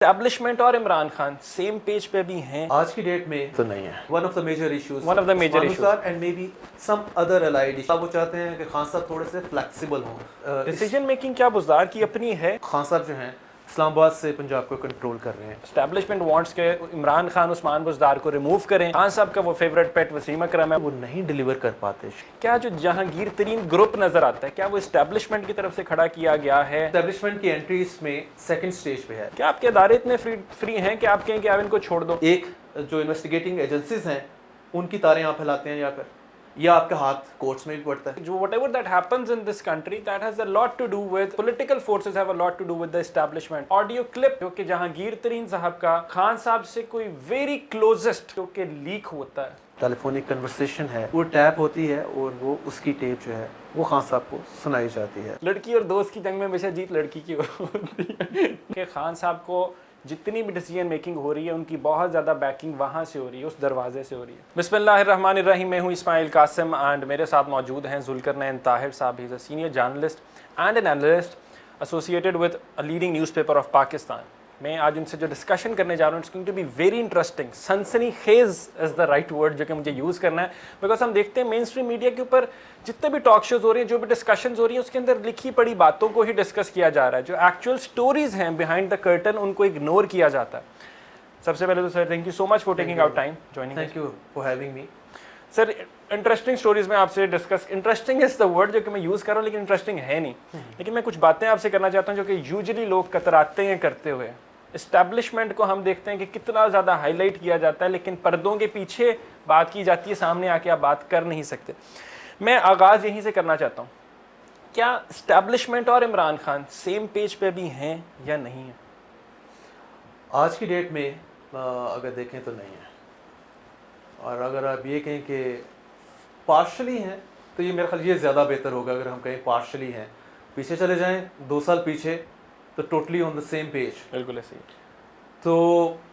Establishment اور Imran Khan same page پہ بھی ہیں آج کی ڈیٹ میں تو نہیں ہے. One of the major issues and may be some other allied. وہ چاہتے ہیں کہ خان صاحب تھوڑے سے فلیکسیبل ہوں. ڈیسیجن میکنگ کیا بزدار کی اپنی ہے. خان صاحب جو ہیں اسلام آباد سے پنجاب کو کنٹرول کر رہے ہیں. اسٹیبلشمنٹ وانٹس کہ عمران خان عثمان بزدار کو ریموو کریں. خان صاحب کا وہ فیوریٹ پیٹ وسیم اکرم ہے, وہ نہیں ڈیلیور کر پاتے. کیا جو جہانگیر ترین گروپ نظر آتا ہے کیا وہ اسٹیبلشمنٹ کی طرف سے کھڑا کیا گیا ہے؟ اسٹیبلشمنٹ کی انٹری اس میں سیکنڈ سٹیج پہ ہے. کیا آپ کے ادارے اتنے فری ہیں کہ آپ کہیں کہ آپ ان کو چھوڑ دو؟ ایک جو انویسٹیگیٹنگ ایجنسیز ہیں ان کی تاریں آپ پھیلاتے ہیں یا آپ کا ہاتھ کورٹس میں بھی پڑتا ہے. جو whatever that happens in this country that has a lot to do with political forces have a lot to do with the establishment. Audio clip جو کہ جہانگیر ترین صاحب کا خان صاحب سے کوئی very closest جو کہ لیک ہوتا ہے, ٹیلی فونک کنورسیشن ہے, وہ ٹیپ ہوتی ہے اور وہ اس کی ٹیپ جو ہے وہ خان صاحب کو سنائی جاتی ہے. لڑکی اور دوست کی جنگ میں ہمیشہ جیت لڑکی کی ہوتی ہے کہ خان صاحب کو جتنی بھی ڈیسیجن میکنگ ہو رہی ہے ان کی بہت زیادہ بیکنگ وہاں سے ہو رہی ہے, اس دروازے سے ہو رہی ہے. بسم اللہ الرحمن الرحیم. میں ہوں اسماعیل قاسم اینڈ میرے ساتھ موجود ہیں Zulqarnain Tahir sahab. He is a senior journalist and an analyst associated with a leading news paper of Pakistan. میں آج ان سے جو ڈسکشن کرنے جا رہا ہوں it's going to be very interesting. سنسنی خیز از دا رائٹ ورڈ جو کہ مجھے یوز کرنا ہے, بیکاز ہم دیکھتے ہیں مین اسٹریم میڈیا کے اوپر جتنے بھی ٹاک شوز ہو رہی ہیں, جو بھی ڈسکشنز ہو رہی ہیں, اس کے اندر لکھی پڑی باتوں کو ہی ڈسکس کیا جا رہا ہے. جو ایکچوئل سٹوریز ہیں بیہائنڈ دا کرٹن ان کو اگنور کیا جاتا ہے. سب سے پہلے تو sir thank you so much for taking out time joining. Thank you for having me. Sir interesting stories میں آپ سے discuss, interesting is the word جو کہ میں یوز کر رہا ہوں لیکن انٹرسٹنگ ہے نہیں, لیکن میں کچھ باتیں آپ سے کرنا چاہتا ہوں جو کہ یوزلی لوگ کتراتے ہیں کرتے ہوئے. اسٹیبلشمنٹ کو ہم دیکھتے ہیں کہ کتنا زیادہ ہائی لائٹ کیا جاتا ہے لیکن پردوں کے پیچھے بات کی جاتی ہے, سامنے آ کے آپ بات کر نہیں سکتے. میں آغاز یہیں سے کرنا چاہتا ہوں, کیا اسٹیبلشمنٹ اور عمران خان سیم پیج پہ بھی ہیں یا نہیں ہیں؟ آج کی ڈیٹ میں اگر دیکھیں تو نہیں ہے, اور اگر آپ یہ کہیں کہ پارشلی ہیں تو یہ میرا خیال یہ زیادہ بہتر ہوگا. اگر ہم کہیں پارشلی ہیں, پیچھے چلے جائیں 2 سال پیچھے تو totally on the same page. بالکل ایسے ہی. تو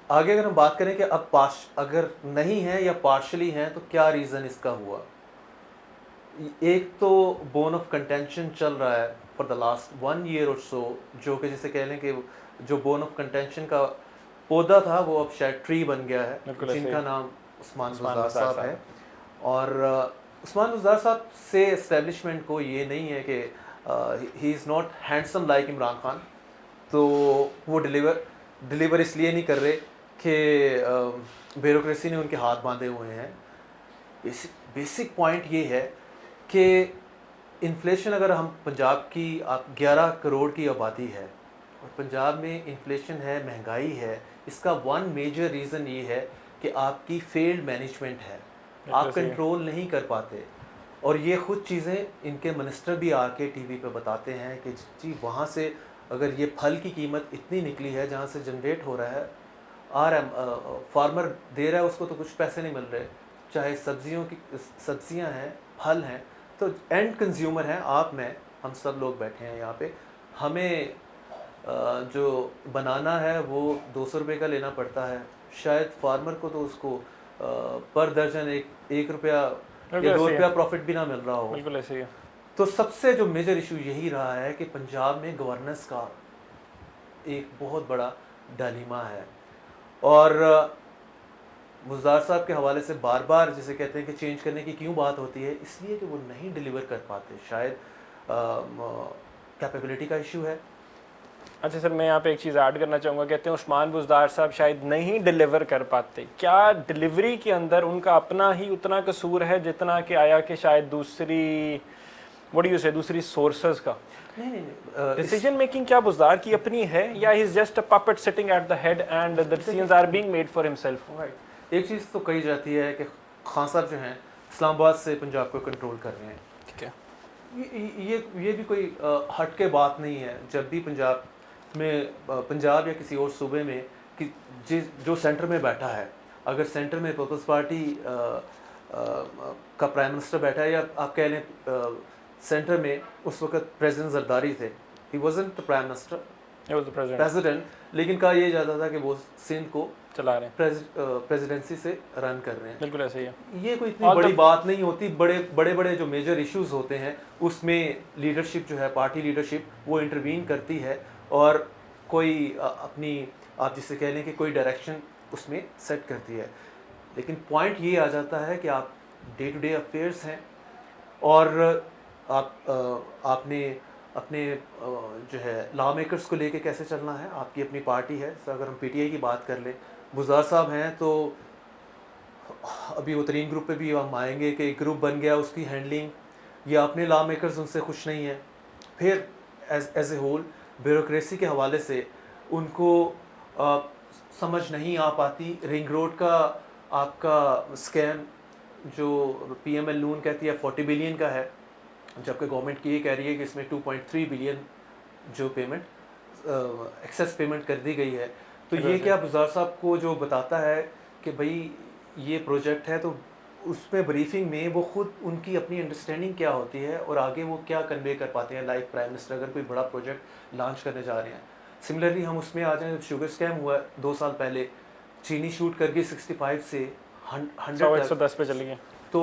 آگے اگر ہم بات کریں کہ اب اگر نہیں ہے یا پارشلی ہیں تو کیا ریزن اس کا ہوا. ایک تو بون آف کنٹینشن چل رہا ہے فار دا لاسٹ 1 year اور سو, جو کہ جسے کہہ لیں کہ جو بون آف کنٹینشن کا پودا تھا وہ اب شاید ٹری بن گیا ہے, جن کا نام عثمان بزدار صاحب ہے. اور عثمان بزدار صاحب سے اسٹیبلشمنٹ کو یہ نہیں ہے کہ he is not handsome like Imran Khan, تو وہ ڈیلیور اس لیے نہیں کر رہے کہ بیوروکریسی نے ان کے ہاتھ باندھے ہوئے ہیں. بیسک پوائنٹ یہ ہے کہ انفلیشن, اگر ہم پنجاب کی 11 کروڑ کی آبادی ہے اور پنجاب میں انفلیشن ہے, مہنگائی ہے, اس کا 1 میجر ریزن یہ ہے کہ آپ کی فیلڈ مینجمنٹ ہے, آپ کنٹرول نہیں کر پاتے. اور یہ خود چیزیں ان کے منسٹر بھی آ کے ٹی وی پہ بتاتے ہیں کہ جی وہاں سے اگر یہ پھل کی قیمت اتنی نکلی ہے جہاں سے جنریٹ ہو رہا ہے, فارمر دے رہا ہے اس کو تو کچھ پیسے نہیں مل رہے, چاہے سبزیاں ہیں, پھل ہیں, تو اینڈ کنزیومر ہیں آپ, میں, ہم سب لوگ بیٹھے ہیں یہاں پہ. ہمیں جو بنانا ہے وہ 200 روپے کا لینا پڑتا ہے, شاید فارمر کو تو اس کو پر درجن 1 روپیہ یا 2 روپیہ پروفٹ بھی نہ مل رہا ہو. بالکل ایسے ہی. تو سب سے جو میجر ایشو یہی رہا ہے کہ پنجاب میں گورننس کا ایک بہت بڑا ڈائلیما ہے. اور بزدار صاحب کے حوالے سے بار بار جسے کہتے ہیں کہ چینج کرنے کی کیوں بات ہوتی ہے, اس لیے کہ وہ نہیں ڈیلیور کر پاتے. شاید کیپیبلٹی کا ایشو ہے. اچھا سر, میں یہاں پہ ایک چیز ایڈ کرنا چاہوں گا. کہتے ہیں عثمان بزدار صاحب شاید نہیں ڈیلیور کر پاتے. کیا ڈیلیوری کے اندر ان کا اپنا ہی اتنا قصور ہے جتنا کہ آیا کہ شاید دوسری سورسز کا؟ نہیں, ڈیسیجن میکنگ کیا بزدار کی اپنی ہے یا he is just a puppet sitting at the head and the decisions are being made for himself? ایک چیز تو کہی جاتی ہے کہ خان صاحب جو ہیں اسلام آباد سے پنجاب کو کنٹرول کر رہے ہیں. ٹھیک ہے, یہ بھی کوئی ہٹ کے بات نہیں ہے. جب بھی پنجاب یا کسی اور صوبے میں جو سینٹر میں بیٹھا ہے, اگر سینٹر میں پیپلز پارٹی کا پرائم منسٹر بیٹھا ہے, یا آپ کہہ لیں سینٹر میں اس وقت پریزیڈنٹ زرداری تھے, ہی وازنٹ پرائم منسٹر, پریزیڈنٹ, لیکن کہا یہ جاتا تھا کہ وہ سندھ کو چلا رہے ہیں, پریزیڈنسی سے رن کر رہے ہیں. بالکل ایسے ہی ہے. یہ کوئی اتنی بڑی بات نہیں ہوتی. بڑے جو میجر ایشوز ہوتے ہیں اس میں لیڈرشپ جو ہے, پارٹی لیڈرشپ, وہ انٹروین کرتی ہے اور کوئی اپنی آپ جسے کہہ لیں کہ کوئی ڈائریکشن اس میں سیٹ کرتی ہے. لیکن پوائنٹ یہ آ جاتا ہے کہ آپ ڈے ٹو ڈے افیئرس ہیں اور آپ نے اپنے جو ہے لا میکرز کو لے کے کیسے چلنا ہے. آپ کی اپنی پارٹی ہے. اگر ہم پی ٹی آئی کی بات کر لیں, گزار صاحب ہیں تو ابھی وہ ترین گروپ پہ بھی ہم آئیں گے کہ ایک گروپ بن گیا, اس کی ہینڈلنگ یا اپنے لا میکرز ان سے خوش نہیں ہیں. پھر ایز اے ہول بیوروکریسی کے حوالے سے ان کو سمجھ نہیں آ پاتی. رنگ روڈ کا آپ کا اسکیم جو پی ایم ایل نون کہتی ہے 40 بلین کا ہے, جبکہ گورنمنٹ کی یہ کہہ رہی ہے کہ اس میں 2.3 بلین جو پیمنٹ ایکسیس پیمنٹ کر دی گئی ہے. تو یہ کیا گزار صاحب کو جو بتاتا ہے کہ بھائی یہ پروجیکٹ ہے, تو اس میں بریفنگ میں وہ خود ان کی اپنی انڈرسٹینڈنگ کیا ہوتی ہے اور آگے وہ کیا کنوے کر پاتے ہیں. لائک پرائم منسٹر اگر کوئی بڑا پروجیکٹ لانچ کرنے جا رہے ہیں, سملرلی ہم اس میں آ جائیں, شوگر اسکیم ہوا 2 سال پہلے, چینی شوٹ کر کے 65 سے 110 پہ چلی گئی, تو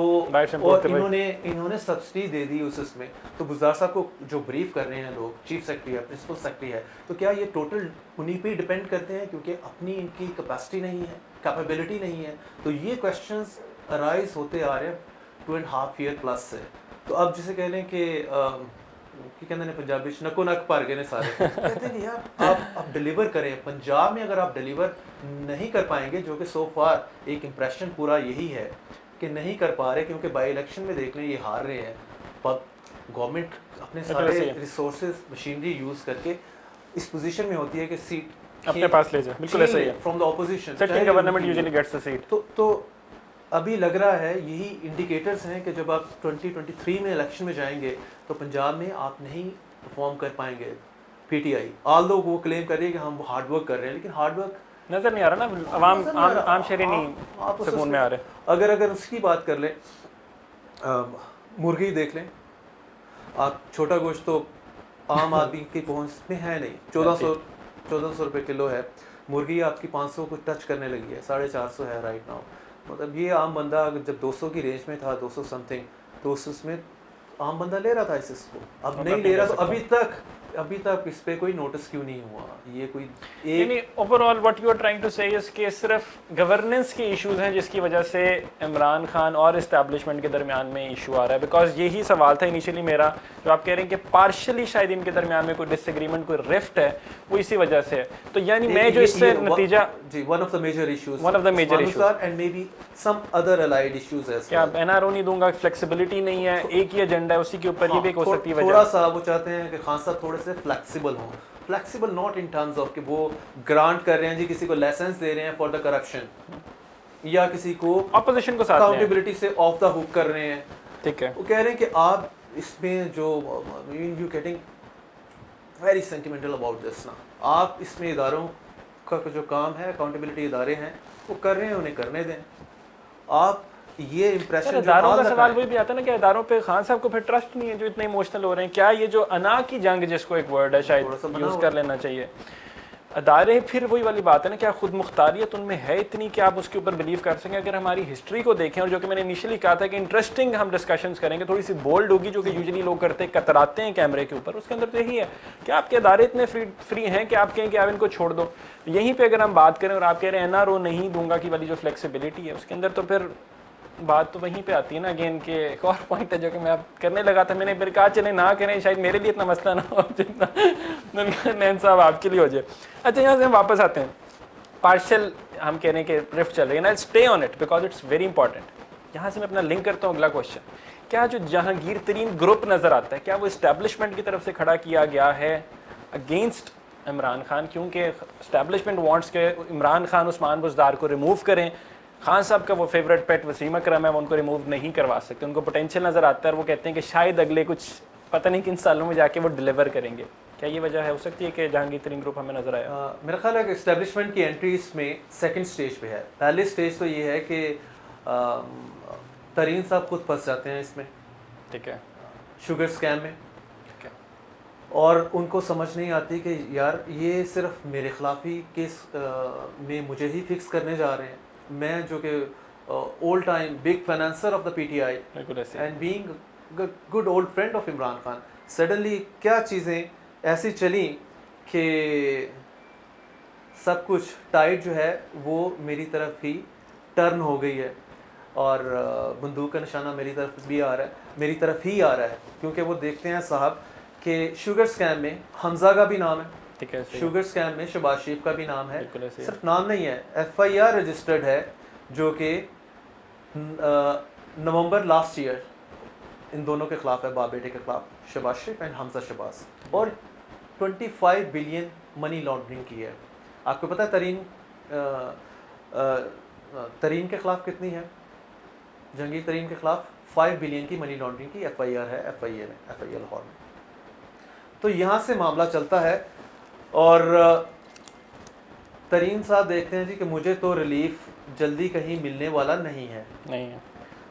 اور انہوں نے سبسڈی دے دی اس میں. تو گزار صاحب کو جو بریف کر رہے ہیں لوگ, چیف سیکرٹری ہے, پرنسپل سیکرٹری ہے, تو کیا یہ ٹوٹل انہیں پہ ڈپینڈ کرتے ہیں کیونکہ اپنی ان کی کیپیسٹی نہیں ہے, کیپیبلٹی نہیں ہے. تو یہ کویشچنز ارائز ہوتے آ رہے ہیں 2.5 ایئر پلس سے. تو اب جسے کہہ لیں کہ کہتے ہیں پنجابی نکو نک پار گئے نے سارے, کہتے ہیں کہ یار آپ ڈیلیور کریں. پنجاب میں اگر آپ ڈیلیور نہیں کر پائیں گے, جو کہ سو فار ایک امپریشن پورا یہی ہے کہ نہیں کر پا رہے, کیونکہ بائی الیکشن میں دیکھ لیں یہ ہار رہے ہیں. گورنمنٹ اپنے سارے ریسورسز مشینری یوز کر کے اس پوزیشن میں ہوتی ہے کہ سیٹ اپنے پاس لے جائے. بالکل ایسا ہی ہے from the opposition. Sitting government usually gets the seat. تو ابھی لگ رہا ہے یہی انڈیکیٹرز ہیں کہ جب آپ 2023 میں الیکشن میں جائیں گے تو پنجاب میں آپ نہیں پرفارم کر پائیں گے. پی ٹی آئی آل دو وہ کلیم کر رہی ہے کہ ہم ہارڈ ورک کر رہے ہیں, لیکن ہارڈ ورک نظر نہیں آ رہا نا, عوام عام شہری نہیں سکون میں آ رہے. اگر اس کی بات کر لیں, مرغی دیکھ لیں آپ, چھوٹا گوشت تو عام آدمی کی پہنچ میں ہے نہیں. 1400 روپے کلو ہے. مرغی آپ کی 500 کو ٹچ کرنے لگی ہے, 450 ہے رائٹ ناؤ. مطلب یہ عام بندہ جب 200 کی رینج میں تھا, 200 سم تھنگ, تو اس میں عام بندہ لے رہا تھا اس کو. اب نہیں لے رہا. تو ابھی تک اس پہ کوئی نوٹس کیوں نہیں ہوا؟ یہ کوئی یعنی overall what you are trying to say اس کہ صرف گورننس کے ایشوز ہیں جس کی وجہ سے عمران خان اور اسٹیبلشمنٹ کے درمیان میں ایشو آ رہا ہے. بیکاز یہی سوال تھا انیشلی میرا, جو آپ کہہ رہے ہیں کہ پارشلی شاید ان کے درمیان میں کوئی ڈس ایگریمنٹ, کوئی رفٹ ہے, وہ اسی وجہ سے ہے. تو یعنی میں جو اس سے نتیجہ one of the major issues and may be some other allied issues ہے. کیا این آر او نہیں دوں گا, فلیکسیبلٹی نہیں ہے, ایک ہی ایجنڈا ہے, اسی کے اوپر یہ بھی ہو سکتی ہے. تھوڑا سا وہ چاہتے ہیں کہ خان صاحب تھوڑے سے فلیکسیبل ہوں. Flexible not in terms of کہ وہ گرانٹ کر رہے ہیں جی, کسی کو لائسنس دے رہے ہیں فار دا کرپشن, یا کسی کو اپوزیشن کو ساتھ اکاؤنٹیبلٹی سے آف دا ہوک کر رہے ہیں. ٹھیک ہے, وہ کہہ رہے ہیں کہ آپ اس میں جو you getting very sentimental about this نا, آپ اس میں اداروں کا جو کام ہے, اکاؤنٹیبلٹی ادارے ہیں وہ کر رہے ہیں, انہیں کرنے دیں. آپ یہ امپریشن اداروں کا سوال وہی بھی آتا ہے نا کہ اداروں پہ خان صاحب کو پھر ٹرسٹ نہیں ہے جو اتنے ایموشنل ہو رہے ہیں. کیا یہ جو انا کی جنگ جس کو ایک ورڈ ہے شاید یوز کر لینا چاہیے, ادارے پھر وہی والی بات ہے نا, کیا خود مختاریت ان میں ہے اتنی کہ آپ اس کے اوپر بلیو کر سکیں. اگر ہماری ہسٹری کو دیکھیں, اور جو کہ میں نے انیشلی کہا تھا کہ انٹرسٹنگ ہم ڈسکشنز کریں گے, تھوڑی سی بولڈ ہوگی, جو کہ یوزلی لوگ کرتے کتراتے ہیں کیمرے کے اوپر, اس کے اندر تو یہی ہے کہ آپ کے ادارے اتنے فری ہیں کہ آپ کہیں کہ آپ ان کو چھوڑ دو. یہیں پہ اگر ہم بات کریں اور آپ کہہ رہے ہیں این آر او نہیں دوں گا کی والی جو فلیکسیبلٹی ہے, اس کے اندر تو پھر بات تو وہیں پہ آتی ہے نا اگین کہ ایک اور پوائنٹ ہے جو کہ میں اب کرنے لگا تھا, میں نے پھر کہا چلے نہ کریں, شاید میرے لیے اتنا مسئلہ نہ ہو جتنا نین صاحب آپ کے لیے ہو جائے. اچھا, یہاں سے ہم واپس آتے ہیں. پارشل ہم کہہ رہے ہیں کہ رفٹ چل رہی ہے نا, stay on it because it's very important. یہاں سے میں اپنا لنک کرتا ہوں اگلا کوشچن. کیا جو جہانگیر ترین گروپ نظر آتا ہے, کیا وہ اسٹیبلشمنٹ کی طرف سے کھڑا کیا گیا ہے اگینسٹ عمران خان, کیونکہ اسٹیبلشمنٹ وانٹس کہ عمران خان عثمان بزدار کو ریموو کریں. خان صاحب کا وہ فیوریٹ پیٹ وسیم اکرم ہے, وہ ان کو ریموو نہیں کروا سکتے, ان کو پوٹینشیل نظر آتا ہے, اور وہ کہتے ہیں کہ شاید اگلے کچھ پتہ نہیں کن سالوں میں جا کے وہ ڈیلیور کریں گے. کیا یہ وجہ ہے ہو سکتی ہے کہ جہانگیر ترین گروپ ہمیں نظر آیا؟ میرا خیال ہے کہ اسٹیبلشمنٹ کی انٹری اس میں سیکنڈ سٹیج پہ ہے. پہلے سٹیج تو یہ ہے کہ ترین صاحب خود پھنس جاتے ہیں اس میں, ٹھیک ہے, شوگر اسکیم میں, اور ان کو سمجھ نہیں آتی کہ یار یہ صرف میرے خلاف ہی کیس میں مجھے ہی فکس کرنے جا رہے ہیں. میں جو کہ old time big financier of the P T I and being good old friend of Imran Khan, suddenly کیا چیزیں ایسی چلیں کہ سب کچھ ٹائٹ جو ہے وہ میری طرف ہی ٹرن ہو گئی ہے اور بندوق کا نشانہ میری طرف بھی آ رہا ہے, میری طرف ہی آ رہا ہے, کیونکہ وہ دیکھتے ہیں صاحب کہ شوگر سکیم میں حمزہ کا بھی نام ہے, ٹھیک ہے, شوگر سکیم میں شہباز شریف کا بھی نام ہے, بالکل ایسے ہی. صرف نام نہیں ہے, ایف آئی آر رجسٹرڈ ہے جو کہ نومبر لاسٹ ایئر ان دونوں کے خلاف ہے, باپ بیٹے کے خلاف, شہباز شریف اینڈ حمزہ شہباز, اور 25 بلین منی لانڈرنگ کی ہے. آپ کو پتہ ہے ترین کے خلاف کتنی ہے؟ جہانگیر ترین کے خلاف 5 بلین کی منی لانڈرنگ کی ایف آئی آر ہے ایف آئی اے لاہور میں. تو یہاں سے معاملہ چلتا ہے اور ترین صاحب دیکھتے ہیں جی کہ مجھے تو ریلیف جلدی کہیں ملنے والا نہیں ہے,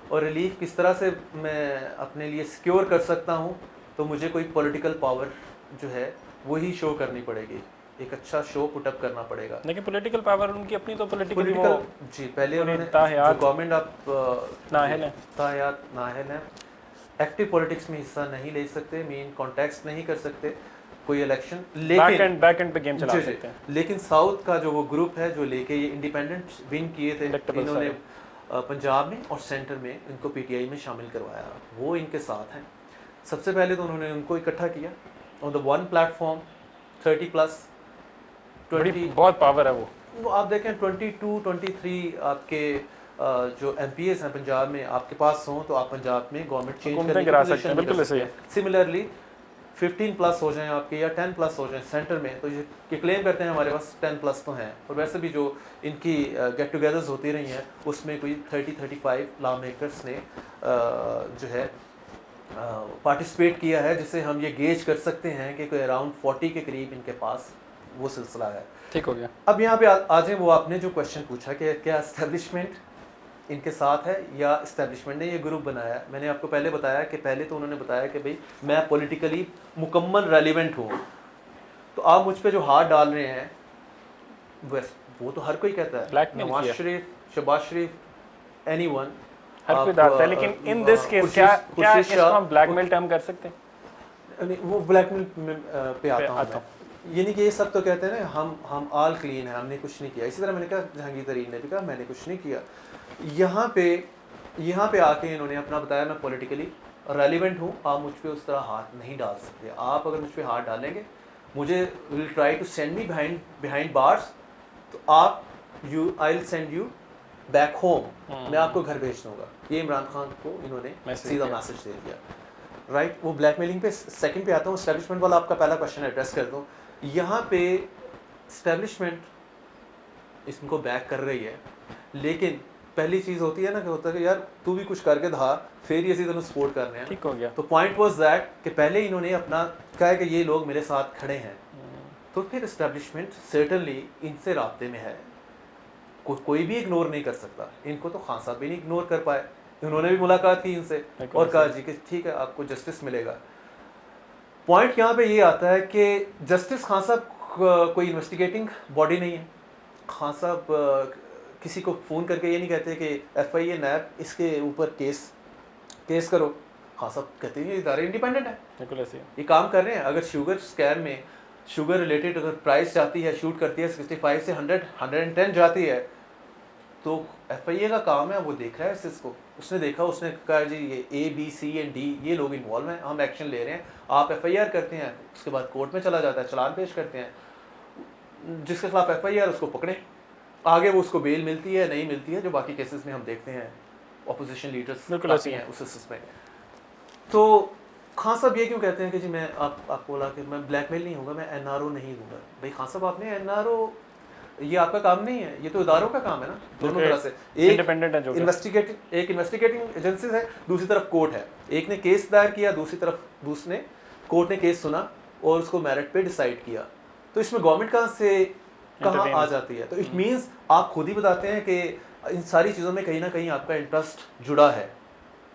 اور ریلیف کس طرح سے میں اپنے لیے سیکیور کر سکتا ہوں, تو مجھے کوئی پولیٹیکل پاور جو ہے وہی شو کرنی پڑے گی, ایک اچھا شو پٹ اپ کرنا پڑے گا. لیکن پولیٹیکل پاور ان کی اپنی تو پولیٹیکل جی پہلے انہوں نے جو گورنمنٹ آپ نااہل ہیں, تاحیات نااہل ہیں, ایکٹیو پولیٹکس میں حصہ نہیں لے سکتے, مین کانٹیکسٹ نہیں کر سکتے کوئی الیکشن, لیکن بیک اینڈ پہ گیم چلا سکتے ہیں. لیکن ساؤتھ کا جو وہ گروپ ہے جو لے کے یہ انڈیپینڈنٹ ون کیے تھے, انہوں نے پنجاب میں اور سینٹر میں ان کو پی ٹی آئی میں شامل کروایا, وہ ان کے ساتھ ہیں. سب سے پہلے تو انہوں نے ان کو اکٹھا کیا آن دا ون پلیٹ فارم, 30+, بہت پاور ہے وہ آپ دیکھیں 22-23 آپ کے جو ایم پی ایز ہیں پنجاب میں آپ کے پاس ہوں تو آپ پنجاب میں گورنمنٹ چینج کرنے کی پوزیشن میں کر سکتے ہیں. سملرلی 15+ ہو جائیں آپ کے یا 10+ ہو جائیں سینٹر میں, تو یہ کلیم کرتے ہیں ہمارے پاس 10+ تو ہیں, اور ویسے بھی جو ان کی گیٹ ٹوگیدرز ہوتی رہی ہیں اس میں کوئی 30-35 لا میکرس نے جو ہے پارٹیسپیٹ کیا ہے, جس سے ہم یہ گیج کر سکتے ہیں کہ کوئی اراؤنڈ 40 کے قریب ان کے پاس وہ سلسلہ ہے. ٹھیک ہو گیا. اب یہاں پہ آ جائیں, وہ آپ نے جو کوشچن پوچھا کہ کیا اسٹیبلشمنٹ ان کے ساتھ ہے یا اسٹیبلشمنٹ نے یہ گروپ بنایا. میں نے آپ کو پہلے بتایا کہ پہلے تو انہوں نے بتایا کہ بھئی میں پولیٹیکلی مکمل ریلیونٹ ہوں, تو آپ مجھ پہ جو ہاتھ ڈال رہے ہیں وہ تو ہر کوئی کہتا ہے, نواز شریف, شہباز شریف, اینی ون, ہر کوئی ڈالتا ہے, لیکن ان دس کیس کیا اس کو ہم بلیک میل ٹرم کر سکتے ہیں؟ وہ بلیک میل پہ آتا ہوں, یعنی کہ یہ سب تو کہتے ہیں نا ہم آل کلین ہیں, ہم نے کچھ نہیں کیا. اسی طرح میں نے کہا جہانگیر ترین نے بھی کہا میں نے کچھ نہیں کیا. یہاں پہ آ کے انہوں نے اپنا بتایا میں پولیٹیکلی ریلیونٹ ہوں, آپ مجھ پہ اس طرح ہاتھ نہیں ڈال سکتے. آپ اگر مجھ پہ ہاتھ ڈالیں گے, مجھے will try to send me behind bars, تو I will send you back home, میں آپ کو گھر بھیج دوں گا. یہ عمران خان کو انہوں نے سیدھا میسج دے دیا, رائٹ. وہ بلیک میلنگ پہ سیکنڈ پہ آتا ہوں. اسٹیبلشمنٹ والا آپ کا پہلا کوشچن ایڈریس کر دوں. یہاں پہ اسٹیبلشمنٹ اس کو بیک کر رہی ہے, لیکن پہلی چیز ہوتی ہے نا کہ ہوتا ہے کہ یار تو بھی کچھ کر کے دھا, پھر یہ تینوں سپورٹ کر رہے ہیں. ٹھیک ہو گیا. تو پوائنٹ واز دیٹ کہ پہلے انہوں نے اپنا کہا ہے کہ یہ لوگ میرے ساتھ کھڑے ہیں, تو پھر اسٹیبلشمنٹ سرٹنلی ان سے رابطے میں ہے, کوئی بھی اگنور نہیں کر سکتا. ان کو تو خان صاحب بھی نہیں اگنور کر پائے, انہوں نے بھی ملاقات کی ان سے اور کہا جی کہ ٹھیک ہے آپ کو جسٹس ملے گا. پوائنٹ یہاں پہ یہ آتا ہے کہ جسٹس خان صاحب کوئی انویسٹیگیٹنگ باڈی نہیں ہے. خان صاحب کسی کو فون کر کے یہ نہیں کہتے کہ ایف آئی اے نیب اس کے اوپر کیس کرو. خان صاحب کہتے ہیں یہ ادارے انڈیپینڈنٹ ہیں, یہ کام کر رہے ہیں. اگر شوگر اسکیم میں شوگر ریلیٹڈ اگر پرائس جاتی ہے, شوٹ کرتی ہے 65 سے 110 جاتی ہے, تو ایف آئی اے کا کام ہے, وہ دیکھ رہا ہے اس کو. اس نے دیکھا, اس نے کہا جی یہ اے بی سی اینڈ ڈی یہ لوگ انوالو ہیں, ہم ایکشن لے رہے ہیں. آپ ایف آئی آر کرتے ہیں, اس کے بعد کورٹ میں چلا جاتا ہے, چلان پیش کرتے ہیں, جس کے خلاف ایف آئی آر اس کو پکڑیں, آگے وہ اس کو بیل ملتی ہے نہیں ملتی ہے, جو باقی کیسز میں ہم دیکھتے ہیں اپوزیشن لیڈرز آتی ہیں اس میں. تو خان صاحب یہ کیوں کہتے ہیں کہ جی میں آپ کو بولا کہ میں بلیک میل نہیں ہوں گا, میں این آر او نہیں دوں گا. بھائی خان صاحب آپ نے این آر او, یہ آپ کا کام نہیں ہے, یہ تو اداروں کا کام ہے نا دونوں طرح سے. ایک انویسٹیگیٹنگ ایجنسیز ہے, دوسری طرف کورٹ ہے. ایک نے کیس دائر کیا, دوسری طرف دوسرے کورٹ نے کیس سنا اور اس کو میرٹ پہ ڈیسائیڈ کیا. تو اس میں گورنمنٹ کہاں آ جاتی ہے؟ تو اٹ مینس آپ خود ہی بتاتے ہیں کہ ان ساری چیزوں میں کہیں نہ کہیں آپ کا انٹرسٹ جڑا ہے,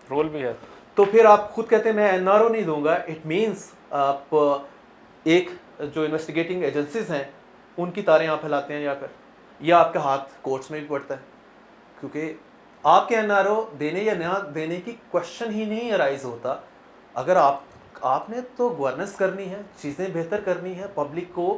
رول بھی ہے. تو پھر آپ خود کہتے ہیں میں این آر او نہیں دوں گا. اٹ مینس آپ ایک جو انویسٹیگیٹنگ ایجنسیز ہیں ان کی تاریں آپ پھیلاتے ہیں, یا آپ کا ہاتھ کورٹس میں بھی پڑتا ہے, کیونکہ آپ کے این آر او دینے یا نہ دینے کی کوشچن ہی نہیں ارائز ہوتا. اگر آپ نے تو گورننس کرنی ہے, چیزیں بہتر کرنی ہے, پبلک کو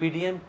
PDM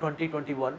2021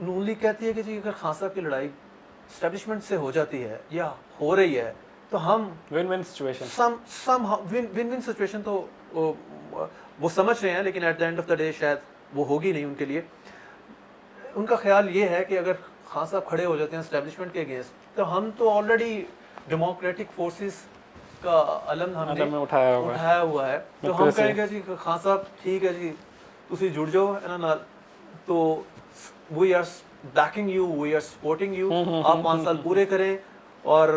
نون لیگ کہتی ہے کہ جی اگر خان صاحب کی لڑائی اسٹیبلشمنٹ سے ہو جاتی ہے یا ہو رہی ہے تو ہم win win situation some win situation تو وہ سمجھ رہے ہیں، لیکن at the end of the day شاید وہ ہوگی نہیں ان کے لیے. ان کا خیال یہ ہے کہ اگر خان صاحب کھڑے ہو جاتے ہیں اسٹیبلشمنٹ کے اگینسٹ تو ہم تو آلریڈی ڈیموکریٹک فورسز کا علم ہم نے اٹھایا ہوا ہے، تو ہم کہیں گے جی خان صاحب ٹھیک ہے جی تسی جڑ جاؤ انہاں نال، تو we are backing you, we are supporting you, آپ 5 سال پورے کریں اور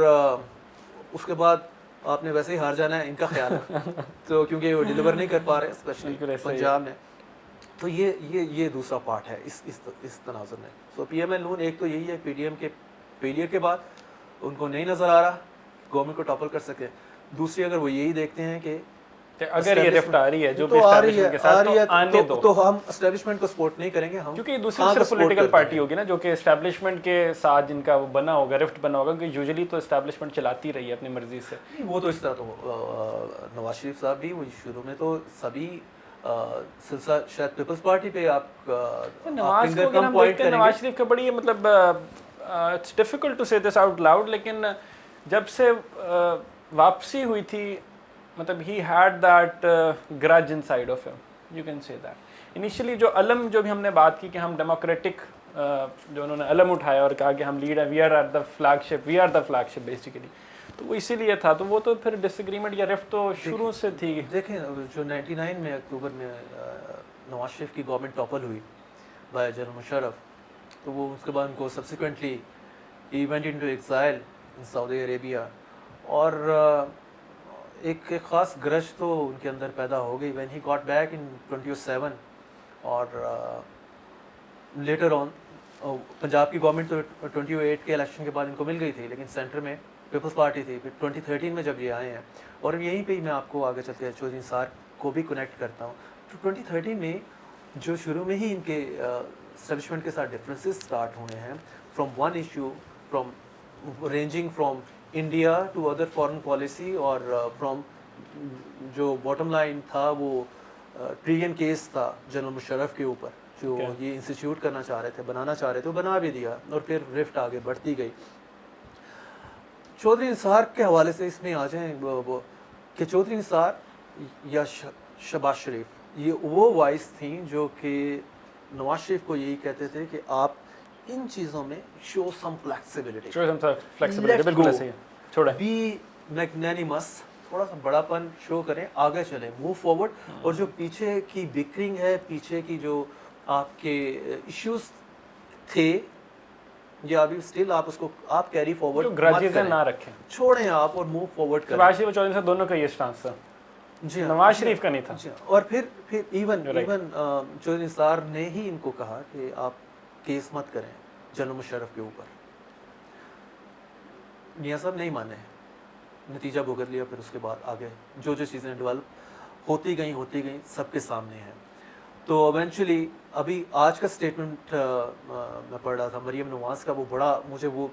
اس کے بعد آپ نے ویسے ہی ہار جانا ہے، ان کا خیال ہے. تو کیونکہ وہ ڈیلیور نہیں کر پا رہے اسپیشلی پنجاب میں. تو یہ دوسرا پارٹ ہے اس تناظر میں. سو پی ایم ایل نون ایک تو یہی ہے پی ڈی ایم کے فیلئر کے بعد ان کو نہیں نظر آ رہا گورنمنٹ کو ٹاپل کر سکے. دوسری اگر وہ یہی دیکھتے ہیں کہ اگر یہ رفٹ آ رہی ہے جو بھی اسٹیبلشمنٹ کے ساتھ تو آنے دو، تو ہم اسٹیبلشمنٹ کو سپورٹ نہیں کریں گے. ہم کیونکہ دوسری صرف پولیٹیکل پارٹی ہوگی نا جو کہ اسٹیبلشمنٹ کے ساتھ جن کا وہ بنا ہوگا، رفٹ بنا ہوگا، کہ یوزلی تو اسٹیبلشمنٹ چلاتی رہی ہے اپنی مرضی سے. وہ تو اس طرح تو نواز شریف صاحب بھی وہ شروع میں تو سبھی سلسلہ شاید پیپلز پارٹی پہ آپ نواز کو اگر ہم دیکھتے ہیں نواز شریف کا بڑی مطلب اٹس ڈیفیکلٹ ٹو سے دس آؤٹ لاؤڈ، لیکن جب سے واپسی ہوئی تھی مطلب ہی ہیڈ دیٹ گرج ان سائڈ آف ہم، you can say that. Initially جو علم جو بھی ہم نے بات کی کہ ہم ڈیموکریٹک جو انہوں نے علم اٹھایا اور کہا کہ ہم لیڈ ہیں، we are at the flagship, we are the flagship basically, تو وہ اسی لیے تھا. تو وہ تو پھر ڈس ایگریمنٹ یا رفٹ تو شروع سے تھی. دیکھیں جو 99 میں اکتوبر میں نواز شریف کی گورنمنٹ ٹاپل ہوئی بائی جنرل مشرف، تو وہ اس کے بعد ان کو subsequently he went into exile in Saudi Arabia, اور ایک خاص گرج تو ان کے اندر پیدا ہو گئی when he got back in 2007. اور لیٹر آن پنجاب کی گورنمنٹ تو 28 کے الیکشن کے بعد ان کو مل گئی تھی، لیکن سینٹر میں پیپلز پارٹی تھی. پھر 2013 میں جب یہ آئے ہیں، اور یہیں پہ ہی میں آپ کو آگے چل کے چودھری نثار کو بھی کنیکٹ کرتا ہوں. تو 2013 میں جو شروع میں ہی ان کے اسٹیبلشمنٹ کے ساتھ ڈفرینسز اسٹارٹ ہوئے ہیں from one issue, from ranging from India to other foreign policy, اور فرام جو باٹم لائن تھا وہ ٹریلین کیس تھا جنرل مشرف کے اوپر جو یہ انسٹیٹیوٹ کرنا چاہ رہے تھے، بنانا چاہ رہے تھے، وہ بنا بھی دیا، اور پھر رفٹ آگے بڑھتی گئی. چودھری نثار کے حوالے سے اس میں آ جائیں کہ چودھری نثار یا شہباز شریف یہ وہ وائس تھیں جو کہ نواز شریف کو یہی کہتے تھے کہ آپ ان چیزوں میں شو سم فلیکسیبلٹی، بالکل ایسے ہی چھوڑیں، بی میگنینیمس، تھوڑا سا بڑا پن شو کریں، آگے چلیں، موو فارورڈ. اور جو پیچھے کی بکرنگ ہے، پیچھے کی جو آپ کے ایشوز تھے یا ابھی اسٹل آپ اس کو آپ کیری فارورڈ گراجز نہ رکھیں، چھوڑیں آپ اور موو فارورڈ کریں. نواز شریف چودھری صاحب دونوں کا یہ اسٹانس تھا، جی نواز شریف کا نہیں تھا. اور پھر ایون چودھری نثار نے ہی ان کو کہا کہ آپ کیس مت کریں جنرل مشرف کے اوپر. میاں صاحب نہیں مانے، نتیجہ بھگت لیا. پھر اس کے بعد آگے جو چیزیں ڈیولپ ہوتی گئیں سب کے سامنے ہیں. تو ایونچولی ابھی آج کا اسٹیٹمنٹ میں پڑھ رہا تھا مریم نواز کا، وہ بڑا مجھے وہ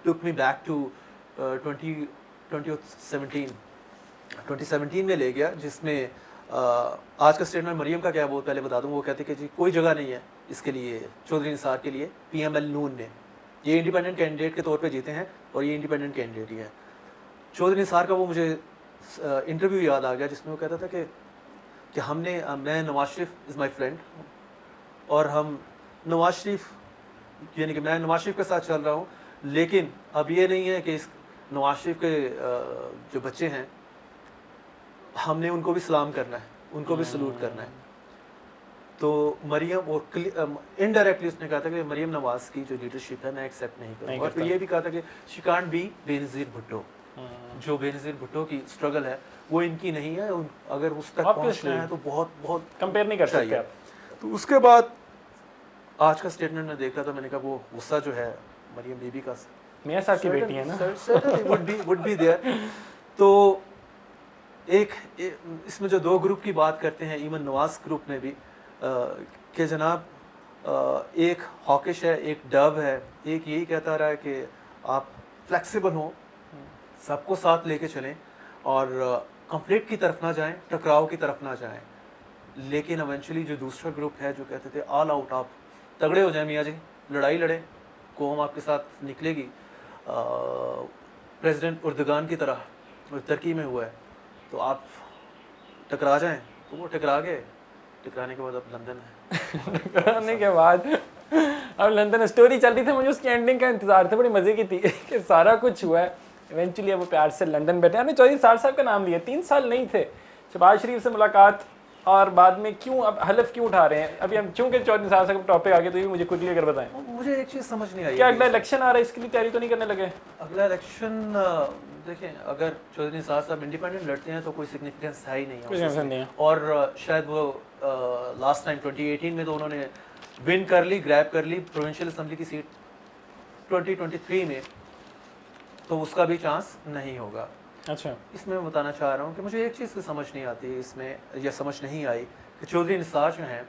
ٹک می بیک ٹو 2017 میں لے گیا، جس میں آج کا اسٹیٹمنٹ مریم کا کیا وہ پہلے بتا دوں. وہ کہتے کہ جی کوئی جگہ نہیں ہے اس کے لیے چودھری نثار کے لیے پی ایم ایل نون نے، یہ انڈیپینڈنٹ کینڈیڈیٹ کے طور پہ جیتے ہیں اور یہ انڈیپینڈنٹ کینڈیڈیٹ ہی ہے. چودھری نثار کا وہ مجھے انٹرویو یاد آ گیا جس میں وہ کہتا تھا کہ میں نواز شریف از مائی فرینڈ، اور ہم نواز شریف یعنی کہ میں نواز شریف کے ساتھ چل رہا ہوں، لیکن اب یہ نہیں ہے کہ اس نواز شریف کے جو بچے ہیں ہم نے ان کو بھی سلام کرنا ہے، ان کو بھی سلوٹ کرنا ہے. تو مریم اور انڈائریکٹلی اس نے کہا تھا کہ مریم نواز کی جو لیڈرشپ ہے میں ایکسیپٹ نہیں کروں. اور پھر یہ بھی کہا تھا کہ شی کانٹ بی بے نظیر بھٹو، جو بے نظیر بھٹو کی اسٹرگل ہے وہ ان کی نہیں ہے، اگر اس تک پہنچنا ہے تو بہت کمپیئر نہیں کر سکتے آپ. تو اس کے بعد آج کا اسٹیٹمنٹ میں دیکھا تو میں نے کہا وہ غصہ جو ہے مریم بی بی کا، میاں صاحب کی بیٹی ہے نا، would be there. تو ایک اس میں جو دو گروپ کی بات کرتے ہیں ایون نواز گروپ میں بھی کہ جناب ایک ہاکش ہے، ایک ڈب ہے، ایک یہی کہتا رہا ہے کہ آپ فلیکسیبل ہوں، سب کو ساتھ لے کے چلیں اور کنفلکٹ کی طرف نہ جائیں، ٹکراؤ کی طرف نہ جائیں. لیکن ایونچولی جو دوسرا گروپ ہے جو کہتے تھے آل آؤٹ، آپ تگڑے ہو جائیں میاں جی، لڑائی لڑیں, قوم آپ کے ساتھ نکلے گی. پریزیڈنٹ اردگان کی طرح ترکی میں ہوا ہے, تو آپ ٹکرا جائیں, تو وہ ٹکرا گئے, ٹکرانے کے بعد اب لندن ہے. ٹکرانے کے بعد اب لندن اسٹوری چل رہی تھی, مجھے اس کی اینڈنگ کا انتظار تھا, بڑی مزے کی تھی کہ سارا کچھ ہوا ہے, ایونچولی اب وہ پیار سے لندن بیٹھے. ہم نے چودھری نثار صاحب کا نام لیا, 3 سال نہیں تھے, شہباز شریف سے ملاقات, اور بعد میں کیوں اب حلف کیوں اٹھا رہے ہیں ابھی ہم, چونکہ چودھری نثار صاحب کا ٹاپک آ گیا تو یہ مجھے کوئکلی اگر بتائیں. مجھے ایک چیز سمجھ نہیں آئی, کیا اگلا الیکشن آ رہا ہے, اس کے لیے تیاری تو نہیں کرنے لگے؟ اگلا الیکشن دیکھیں, اگر چودھری نثار صاحب انڈیپینڈنٹ لڑتے ہیں تو کوئی سگنیفیکینس ہے ہی نہیں ہے, اور شاید وہ لاسٹ ٹائم 2018 میں تو انہوں نے ون کر لی, گریب کر لی پروونشل اسمبلی کی سیٹ 2023 میں, تو اس کا بھی چانس نہیں ہوگا. اچھا, اس میں بتانا چاہ رہا ہوں کہ مجھے ایک چیز کی سمجھ نہیں آتی اس میں, یا سمجھ نہیں آئی کہ چودھری نثار جو ہیں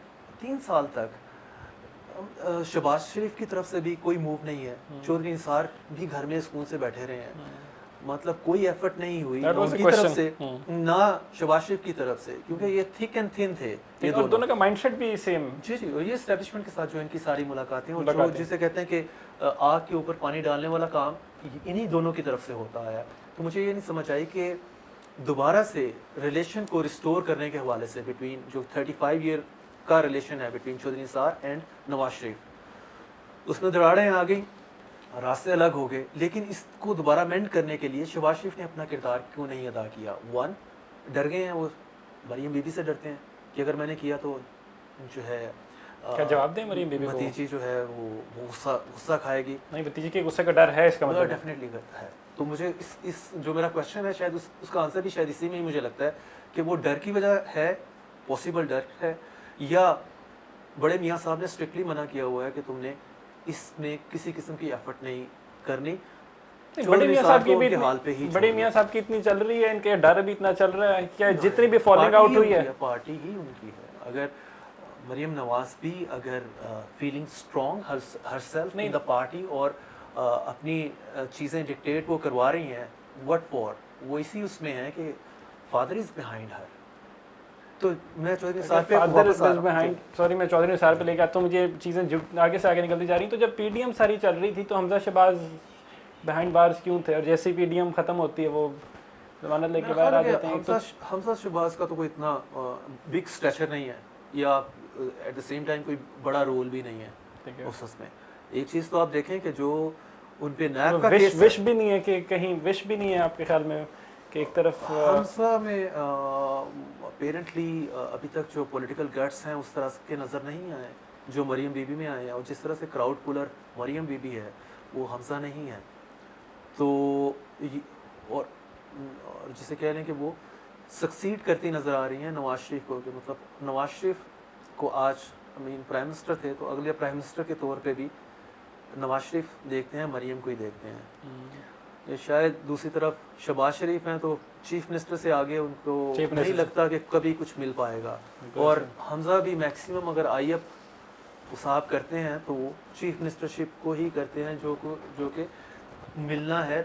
3 سال تک شہباز شریف کی طرف سے بھی کوئی موو نہیں ہے, چودھری نثار بھی گھر میں سکون سے بیٹھے رہے ہیں, مطلب کوئی ایفرٹ نہیں ہوئی نہ ان کی طرف سے نہ شہباز شریف کی طرف سے, کیونکہ یہ تھک اینڈ تھن تھے, یہ دونوں کا مائنڈ سیٹ بھی سیم. جی جی, اور یہ اسٹیبلشمنٹ کے ساتھ جو ان کی ساری ملاقاتیں, اور جو جسے کہتے ہیں کہ آگ کے اوپر پانی ڈالنے والا کام انہی دونوں کی طرف سے ہوتا ہے. تو مجھے یہ نہیں سمجھ آئی کہ دوبارہ سے ریلیشن کو ریسٹور کرنے کے حوالے سے بٹوین جو 35 ایئر کا ریلیشن ہے between Chaudhry Nisar and Nawaz Sharif, اس میں دراڑیں آ گئیں, راستے الگ ہو گئے, لیکن اس کو دوبارہ مینڈ کرنے کے لیے شہباز شریف نے اپنا کردار کیوں نہیں ادا کیا؟ 1, ڈر گئے ہیں وہ, مریم بی بی سے ڈرتے ہیں کہ اگر میں نے کیا تو جو ہے کیا جواب دیں مریم بی بی کو, بھتیجی جو ہے وہ غصہ کھائے گی. نہیں, بھتیجی کے غصے کا ڈر ہے اس کا مطلب, ڈیفینیٹلی کرتا ہے. تو مجھے اس جو میرا کوشچن ہے شاید اس کا آنسر بھی شاید اسی میں ہی مجھے لگتا ہے کہ وہ ڈر کی وجہ ہے, پاسبل ڈر ہے, یا بڑے میاں صاحب نے اسٹرکٹلی منع کیا ہوا ہے کہ تم نے اس میں کسی قسم کی ایفرٹ نہیں کرنی. بڑے میاں صاحب کی بھی, بڑے میاں صاحب کی اتنی چل رہی ہے, ان کے ڈر بھی اتنا چل رہا ہے, کیا جتنی بھی فالنگ آؤٹ ہوئی ہے پارٹی ہی ان کی ہے. اگر مریم نواز بھی اگر feeling strong her self in the party اور اپنی چیزیں ڈکٹیٹ وہ کروا رہی ہیں, وٹ فار, وہ اسی اس میں ہے کہ فادر از بیہائنڈ ہر. تو میں چودھری نثار پہ واپس آ رہا ہوں, سوری میں چودھری نثار پہ لے کے آتا ہوں, مجھے چیزیں آگے سے آگے نکلتی جا رہی ہیں. تو جب پی ڈی ایم ساری چل رہی تھی تو حمزہ شہباز بیہائنڈ بارز کیوں تھے, اور جیسے پی ڈی ایم ختم ہوتی ہے وہ ضمانت لے کے باہر آ جاتے ہیں؟ حمزہ شہباز کا تو کوئی اتنا بگ اسٹیچر نہیں ہے, یا ایٹ دا سیم ٹائم کوئی بڑا رول بھی نہیں ہے اس میں. ایک چیز تو آپ دیکھیں کہ جو ان پہ نیب کا کیس, وش بھی نہیں ہے کہ کہیں, وش بھی نہیں ہے آپ کے خیال میں کہ ایک طرف حمزہ میں اپیرنٹلی ابھی تک جو پولیٹیکل گٹس ہیں اس طرح کے نظر نہیں آئے جو مریم بی بی میں آئے ہیں, اور جس طرح سے crowd puller Maryam Bibi ہے وہ حمزہ نہیں ہے. تو اور جسے کہہ لیں کہ وہ سکسیڈ کرتی نظر آ رہی ہیں نواز شریف کو, کہ مطلب نواز شریف کو آج پرائم منسٹر تھے تو اگلے پرائم منسٹر کے طور پہ بھی نواز شریف دیکھتے ہیں, مریم کو ہی دیکھتے ہیں. شاید دوسری طرف شہباز شریف ہیں تو چیف منسٹر سے آگے ان کو نہیں لگتا کہ کبھی کچھ مل پائے گا, اور حمزہ بھی میکسیمم اگر آئی اپ صاحب کرتے ہیں تو وہ چیف منسٹرشپ کو ہی کرتے ہیں جو کہ ملنا ہے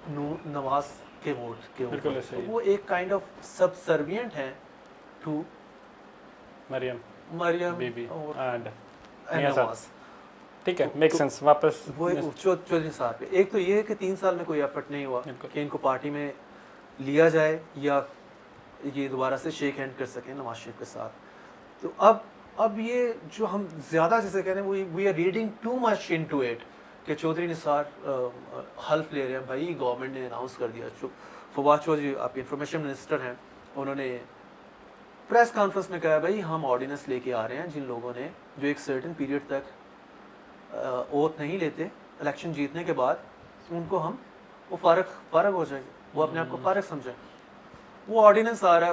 نواز کے ووٹ کے اوپر. وہ ایک کائنڈ آف سب سروینٹ ہیں to Maryam Bibi and Nawaz. ٹھیک ہے, میک سینس. واپس وہ چودھری نثار پہ ایک تو یہ ہے کہ 3 سال میں کوئی ایفرٹ نہیں ہوا کہ ان کو پارٹی میں لیا جائے یا یہ دوبارہ سے شیک ہینڈ کر سکیں نواز شریف کے ساتھ. تو اب یہ جو ہم زیادہ جیسے کہہ رہے ہیں we are reading too much into it کہ چودھری نثار حلف لے رہے ہیں. بھائی گورنمنٹ نے اناؤنس کر دیا, فواد چودھری آپ انفارمیشن منسٹر ہیں, انہوں نے پریس کانفرنس میں کہا بھائی ہم آرڈیننس لے کے آ رہے ہیں جن لوگوں نے جو ایک سرٹن پیریڈ تک اوتھ نہیں لیتے الیکشن جیتنے کے بعد, ان کو ہم وہ فارغ ہو جائیں گے, وہ اپنے آپ کو فارغ سمجھیں. وہ آرڈیننس آ رہا ہے,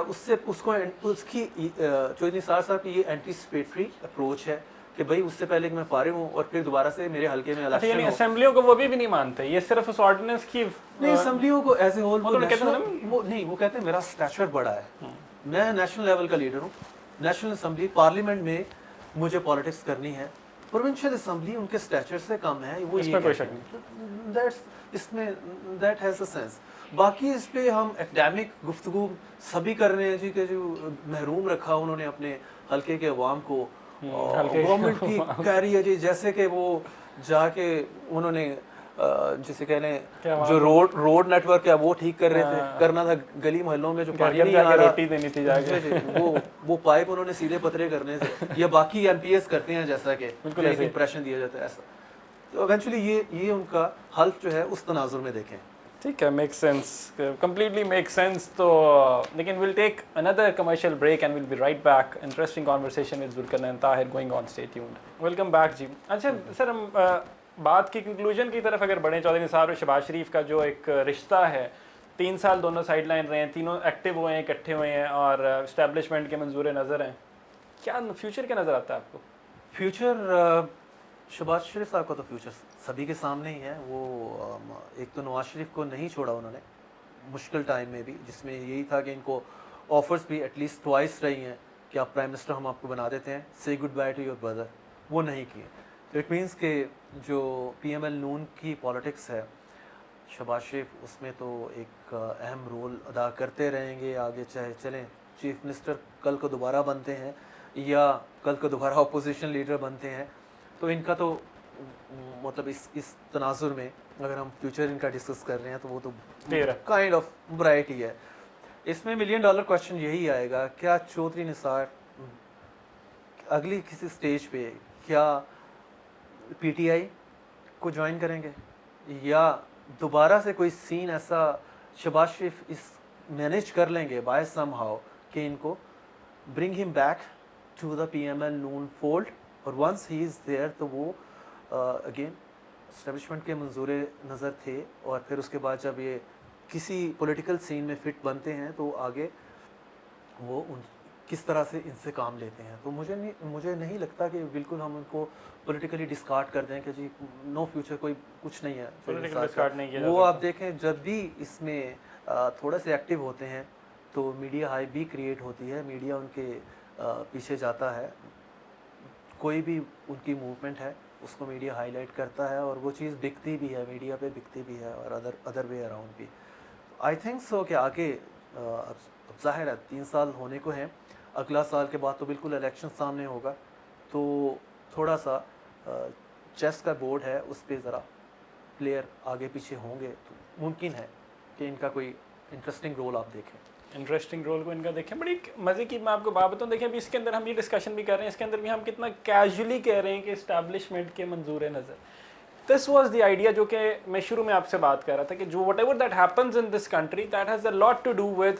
اس کی چودھری نثار صاحب کی یہ اینٹیسپیٹری اپروچ ہے کہ بھائی اس سے پہلے کہ میں فارغ ہوں اور پھر دوبارہ سے میرے حلقے میں الیکشن. یعنی اسمبلیوں کو وہ بھی نہیں مانتے, یہ صرف اس آرڈیننس کی نہیں, اسمبلیوں کو ایز اے ہول وہ نہیں, وہ کہتے ہیں میرا اسٹیچر بڑا ہے, میں نیشنل لیول کا لیڈر ہوں, نیشنل اسمبلی پارلیمنٹ میں مجھے پالیٹکس کرنی ہے, پروونشل اسمبلی ان کے اسٹیچر سے کم ہے. وہ اس میں کوئی شک نہیں, اس میں دیٹ ہیز اے سینس. باقی اس پہ ہم اکیڈیمک گفتگو سبھی کر رہے ہیں جی کہ جو محروم رکھا انہوں نے اپنے حلقے کے عوام کو, گورنمنٹ کی کہہ رہی ہے جی جیسے کہ وہ جا کے انہوں نے جسے کہہ لیں جو روڈ نیٹ ورک ہے وہ ٹھیک کر رہے تھے, کرنا تھا گلی محلوں میں جو پانی نہیں آ رہا, روٹی دینی تھی جا کے, وہ پائپ انہوں نے سیدھے پتھرے کرنے تھے, یا باقی ایم پی ایس کرتے ہیں جیسا کہ ایک امپریشن دیا جاتا ہے ایسا. تو ایونچولی یہ ان کا حل جو ہے اس تناظر میں دیکھیں. ٹھیک ہے, make sense, completely make sense. تو لیکن we'll take another commercial break and we'll be right back. Interesting conversation with Zulkarnain and Tahir going on. Stay tuned. Welcome back جی. اچھا سر, ہم بات کی کنکلوژن کی طرف اگر بڑھیں, چودھری نثار اور شہباز شریف کا جو ایک رشتہ ہے, 3 سال دونوں سائڈ لائن رہے ہیں, تینوں ایکٹیو ہوئے ہیں, اکٹھے ہوئے ہیں اور اسٹیبلشمنٹ کے منظور نظر ہیں, کیا فیوچر کیا نظر آتا ہے آپ کو؟ فیوچر شہباز شریف صاحب کا تو فیوچر سبھی کے سامنے ہی ہے. وہ ایک تو نواز شریف کو نہیں چھوڑا انہوں نے مشکل ٹائم میں بھی, جس میں یہی تھا کہ ان کو آفرز بھی ایٹ لیسٹ ٹوائس رہی ہیں کہ آپ پرائم منسٹر ہم آپ کو بنا دیتے ہیں, سے good by two your brother, وہ نہیں کیے. تو اٹ مینس کہ جو پی ایم ایل نون کی پالیٹکس ہے, شہباز شریف اس میں تو ایک اہم رول ادا کرتے رہیں گے آگے, چاہے چلیں چیف منسٹر کل کو دوبارہ بنتے ہیں یا کل کو دوبارہ اپوزیشن لیڈر بنتے ہیں. تو ان کا تو مطلب اس تناظر میں اگر ہم فیوچر ان کا ڈسکس کر رہے ہیں تو وہ تو کائنڈ آف برائٹ ہی ہے. اس میں $1 ملین کویشچن یہی آئے گا, کیا چودھری نثار اگلی کسی سٹیج پہ کیا پی ٹی آئی کو جوائن کریں گے, یا دوبارہ سے کوئی سین ایسا شہباز شریف اس مینیج کر لیں گے بائی سم ہاؤ کہ ان کو برنگ ہم back to the P M L Noon fold, اور ونس ہی از دیئر تو وہ اگین اسٹیبلشمنٹ کے منظور نظر تھے, اور پھر اس کے بعد جب یہ کسی پولیٹیکل سین میں فٹ بنتے ہیں تو آگے وہ کس طرح سے ان سے کام لیتے ہیں. تو مجھے نہیں لگتا کہ بالکل ہم ان کو پولیٹیکلی ڈسکارڈ کر دیں کہ جی نو فیوچر, کوئی کچھ نہیں ہے. وہ آپ دیکھیں جب بھی اس میں تھوڑا سے ایکٹیو ہوتے ہیں تو میڈیا ہائی بھی کریٹ ہوتی ہے, میڈیا ان کے پیچھے جاتا ہے, کوئی بھی ان کی موومنٹ ہے اس کو میڈیا ہائی لائٹ کرتا ہے, اور وہ چیز بکتی بھی ہے, میڈیا پہ بکتی بھی ہے, اور ادر وے اراؤنڈ بھی. آئی تھنک سو کہ آگے اب ظاہر ہے 3 سال ہونے کو ہیں, اگلا سال کے بعد تو بالکل الیکشن سامنے ہوگا, تو تھوڑا سا چیس کا بورڈ ہے اس پہ ذرا پلیئر آگے پیچھے ہوں گے, تو ممکن ہے کہ ان کا کوئی انٹرسٹنگ رول آپ دیکھیں. انٹرسٹنگ رول کو ان کا دیکھیں. بڑی مزے کی میں آپ کو بات بتاؤں, دیکھیں ابھی اس کے اندر ہم یہ ڈسکشن بھی کر رہے ہیں, اس کے اندر بھی ہم کتنا کیجولی کہہ رہے ہیں کہ اسٹیبلشمنٹ کے منظور نظر. دس واز دی آئیڈیا جو کہ میں شروع میں آپ سے بات کر رہا تھا کہ جو whatever that happens in this country that has a lot to do with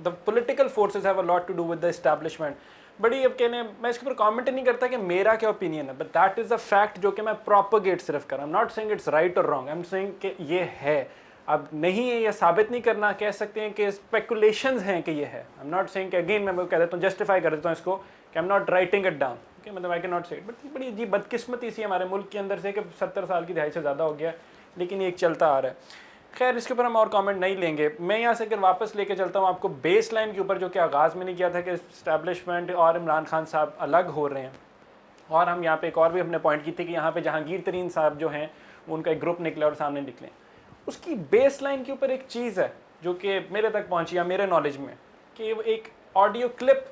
the political forces have a lot to do with the establishment. بڑی اب کہنے میں اس کے اوپر کامنٹ نہیں کرتا کہ میرا کیا اوپینین ہے, but that is a fact جو کہ میں پروپیگیٹ صرف کر رہا ہوں. ناٹ سینگ اٹس رائٹ اور رانگ, آئی ایم سینگ کہ یہ ہے, اب نہیں ہے یہ ثابت نہیں کرنا, کہہ سکتے ہیں کہ اسپیکولیشنز ہیں کہ یہ ہے. آئی ایم ناٹ سینگ کہ اگین میں کہہ دیتا ہوں, جسٹیفائی کر دیتا ہوں اس کو کہ آئی am not writing it down, کہ مطلب آئی کین ناٹ سے اٹ. بٹ بڑی عجیب بدقسمتی سی ہمارے ملک کے اندر سے کہ 70 سال کی دہائی سے زیادہ ہو گیا, لیکن یہ ایک چلتا آ رہا ہے. خیر اس کے اوپر ہم اور کامنٹ نہیں لیں گے. میں یہاں سے اگر واپس لے کے چلتا ہوں آپ کو بیس لائن کے اوپر, جو کہ آغاز میں نہیں کیا تھا کہ اسٹیبلشمنٹ اور عمران خان صاحب الگ ہو رہے ہیں, اور ہم یہاں پہ ایک اور بھی ہم نے پوائنٹ کی تھی کہ یہاں پہ جہانگیر ترین صاحب جو ہیں ان کا ایک گروپ نکلے اور سامنے نکلیں. اس کی بیس لائن کے اوپر ایک چیز ہے جو کہ میرے تک پہنچی ہے میرے نالج میں, کہ ایک آڈیو کلپ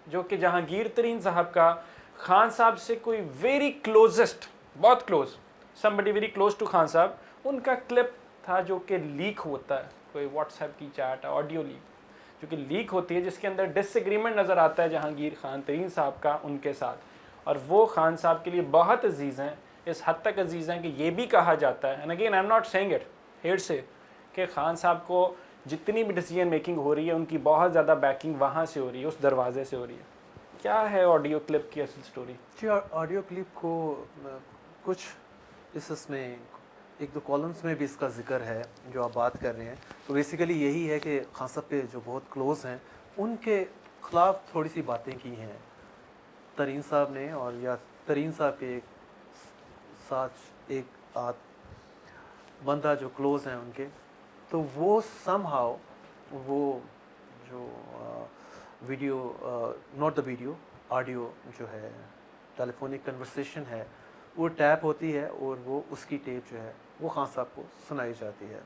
جو کہ جہانگیر ترین صاحب کا خان صاحب سے کوئی ویری کلوزسٹ, بہت close, somebody very close to Khan صاحب, ان کا کلپ تھا جو کہ لیک ہوتا ہے, کوئی واٹس ایپ کی چیٹ آڈیو لیک جو کہ لیک ہوتی ہے, جس کے اندر ڈس ایگریمنٹ نظر آتا ہے جہانگیر خان ترین صاحب کا ان کے ساتھ, اور وہ خان صاحب کے لیے بہت عزیز ہیں, اس حد تک عزیز ہیں کہ یہ بھی کہا جاتا ہے, and again I am not seeing it here سے, کہ خان صاحب کو جتنی بھی ڈیسیجن میکنگ ہو رہی ہے ان کی بہت زیادہ بیکنگ وہاں سے ہو رہی ہے, اس دروازے سے ہو رہی ہے. کیا ہے آڈیو کلپ کی اصل سٹوری؟ جی آڈیو کلپ کو کچھ اس میں 1-2 کالمس میں بھی اس کا ذکر ہے جو آپ بات کر رہے ہیں. تو بیسیکلی یہی ہے کہ خان صاحب کے جو بہت کلوز ہیں ان کے خلاف تھوڑی سی باتیں کی ہیں ترین صاحب نے, اور یا ترین صاحب کے ساتھ ایک بندہ جو کلوز ہیں ان کے, تو وہ سم ہاؤ وہ جو video not the video audio جو ہے ٹیلی فونک کنورسیشن ہے وہ ٹیپ ہوتی ہے, اور وہ اس کی ٹیپ جو ہے وہ خان صاحب کو سنائی جاتی ہے.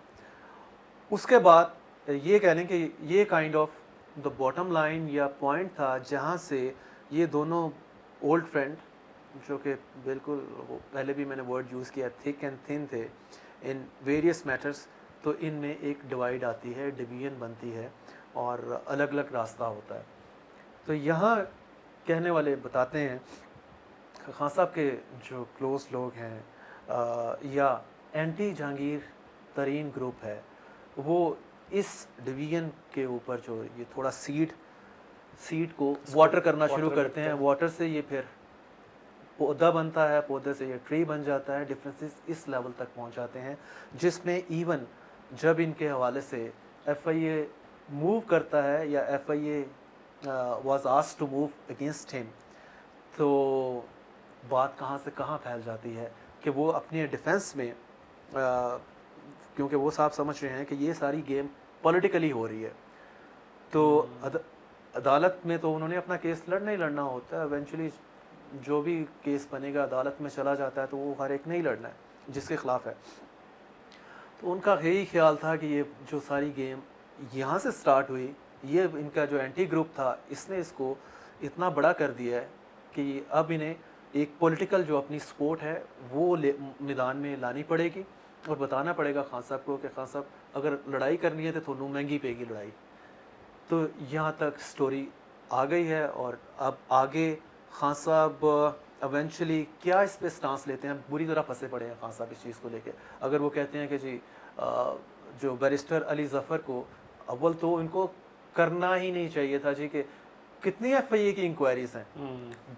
اس کے بعد یہ کہہ لیں کہ یہ kind of the bottom line یا پوائنٹ تھا جہاں سے یہ دونوں اولڈ فرینڈ جو کہ بالکل وہ پہلے بھی میں نے ورڈ یوز کیا تھک اینڈ تھن تھے ان ویریس میٹرس، تو ان میں ایک ڈیوائڈ آتی ہے، ڈویژن بنتی ہے اور الگ الگ راستہ ہوتا ہے. تو یہاں کہنے والے بتاتے ہیں خان صاحب کے جو کلوز لوگ ہیں یا اینٹی جہانگیر ترین گروپ ہے، وہ اس ڈویژن کے اوپر جو یہ تھوڑا سیڈ کو واٹر کرنا شروع کرتے ہیں. واٹر سے یہ پھر پودا بنتا ہے، پودے سے یہ ٹری بن جاتا ہے. ڈفرینسز اس لیول تک پہنچ جاتے ہیں جس میں ایون جب ان کے حوالے سے ایف آئی اے موو کرتا ہے یا F I A was asked to move against ہم، تو بات کہاں سے کہاں پھیل جاتی ہے کہ وہ اپنے ڈیفنس میں کیونکہ وہ صاحب سمجھ رہے ہیں کہ یہ ساری گیم پولیٹیکلی ہو رہی ہے، تو عدالت میں تو انہوں نے اپنا کیس لڑنا ہی لڑنا ہوتا ہے. ایونچولی جو بھی کیس بنے گا عدالت میں چلا جاتا ہے تو وہ ہر ایک نہیں لڑنا ہے جس کے خلاف ہے. تو ان کا یہی خیال تھا کہ یہ جو ساری گیم یہاں سے سٹارٹ ہوئی، یہ ان کا جو اینٹی گروپ تھا اس نے اس کو اتنا بڑا کر دیا ہے کہ اب انہیں ایک پولیٹیکل جو اپنی سپورٹ ہے وہ میدان میں لانی پڑے گی اور بتانا پڑے گا خان صاحب کو کہ خان صاحب اگر لڑائی کرنی ہے تو تھوڑا مہنگی پے گی لڑائی. تو یہاں تک سٹوری آ گئی ہے اور اب آگے خان صاحب ایونچولی کیا اس پہ سٹانس لیتے ہیں. بری طرح پھنسے پڑے ہیں خان صاحب اس چیز کو لے کے. اگر وہ کہتے ہیں کہ جی جو بیرسٹر علی ظفر کو اول تو ان کو کرنا ہی نہیں چاہیے تھا جی، کہ کتنی ایف آئی اے کی انکوائریز ہیں،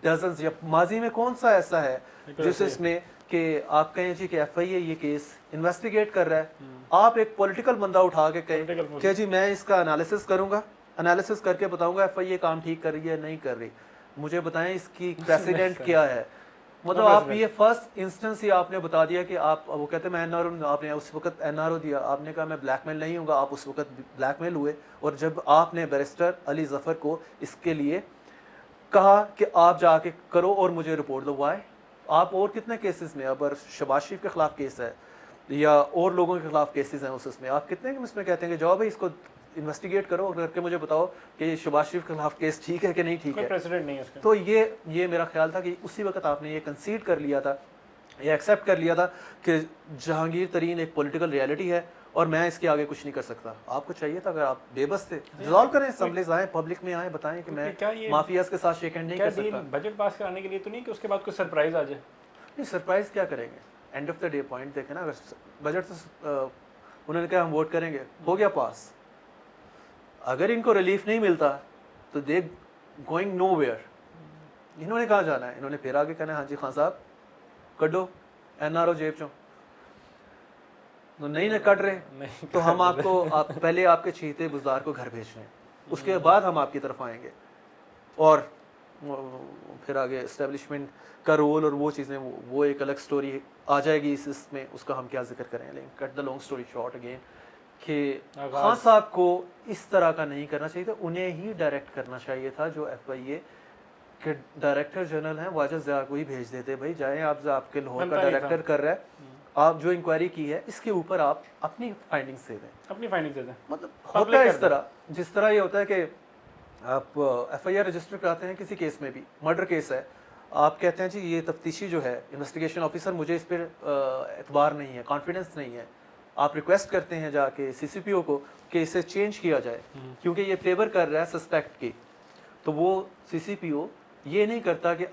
ڈزنز، یا ماضی میں کون سا ایسا ہے جس اس میں کہ آپ کہیں جی کہ ایف آئی اے یہ کیس انویسٹیگیٹ کر رہا ہے، آپ ایک پولیٹیکل بندہ اٹھا کے کہیں کہ جی میں اس کا انالیسس کروں گا، انالیسس کر کے بتاؤں گا ایف آئی اے کام ٹھیک کر رہی ہے نہیں کر رہی، مجھے بتائیں اس کی پریسیڈنٹ کیا ہے. مطلب آپ یہ فرسٹ انسٹنس ہی آپ نے بتا دیا کہ آپ، وہ کہتے ہیں میں این آر او، آپ نے اس وقت این آر او دیا، آپ نے کہا میں بلیک میل نہیں ہوں گا، آپ اس وقت بلیک میل ہوئے. اور جب آپ نے بیرسٹر علی ظفر کو اس کے لیے کہا کہ آپ جا کے کرو اور مجھے رپورٹ دو، وائے آپ اور کتنے کیسز میں، اگر شہباز شریف کے خلاف کیس ہے یا اور لوگوں کے خلاف کیسز ہیں اس میں، آپ کتنے اس میں کہتے ہیں کہ جاؤ بھائی اس کو انویسٹیگیٹ کرو اور کر کے مجھے بتاؤ کہ شہباز شریف کے خلاف کیس ٹھیک ہے کہ نہیں ٹھیک ہے. تو یہ میرا خیال تھا کہ اسی وقت آپ نے یہ کنسیڈ کر لیا تھا، یہ ایکسیپٹ کر لیا تھا کہ جہانگیر ترین ایک پولیٹیکل ریالٹی ہے اور میں اس کے آگے کچھ نہیں کر سکتا. آپ کو چاہیے تھا، اگر آپ بے بس تھے ڈیزالو کریں، اسمبلیز آئیں، پبلک میں آئیں، بتائیں کہ میں مافیاز کے ساتھ شیک ہینڈ نہیں کر سکتا. بجٹ پاس کرانے کے لیے تو نہیں کہ اس کے بعد کوئی سرپرائز آ جائے؟ نہیں، سرپرائز کیا کریں گے، and of the day point دیکھیں نا. اگر بجٹ سے انہوں نے کہا ہم ووٹ کریں گے، ہو گیا پاس. اگر ان کو ریلیف نہیں ملتا تو دے گوئنگ نو ویئر. انہوں نے کہاں جانا ہے؟ انہوں نے پھر آگے کہنا ہے ہاں جی خان صاحب کڈو این آر او جیب چوں. نہیں کٹ رہے تو ہم آپ کو پہلے آپ کے چہیتے بزدار کو گھر بھیج رہے ہیں، اس کے بعد ہم آپ کی طرف آئیں گے. اور پھر آگے اسٹیبلشمنٹ کا رول اور وہ چیزیں، وہ ایک الگ سٹوری آ جائے گی اس میں، اس کا ہم کیا ذکر کریں. لیکن cut the long story short again کہ خان صاحب کو اس طرح کا نہیں کرنا چاہیے تھا. انہیں ہی ڈائریکٹ کرنا چاہیے تھا. جو ایف آئی اے کے ڈائریکٹر جنرل ہیں واجد ضیاء کو ہی بھیج دیتے، بھائی جائیں آپ کے لاہور کا ڈائریکٹر کر رہا ہے، آپ جو انکوائری کی ہے اس کے اوپر آپ اپنی فائنڈنگس دے دیں. اپنی فائنڈنگس دے دیں. مطلب ہوتا ہے اس طرح، جس طرح یہ ہوتا ہے کہ آپ ایف آئی آر رجسٹر کراتے ہیں کسی کیس میں بھی، مرڈر کیس ہے، آپ کہتے ہیں جی یہ تفتیشی جو ہے انویسٹیگیشن آفیسر، مجھے اس پہ اعتبار نہیں ہے، کانفیڈنس نہیں ہے. آپ ریکویسٹ کرتے ہیں جا کے سی سی پی او کو کہ اسے چینج کیا جائے کیونکہ یہ فیور کر رہا ہے سسپیکٹ کی. تو وہ سی سی پی او یہ نہیں کرتا کہ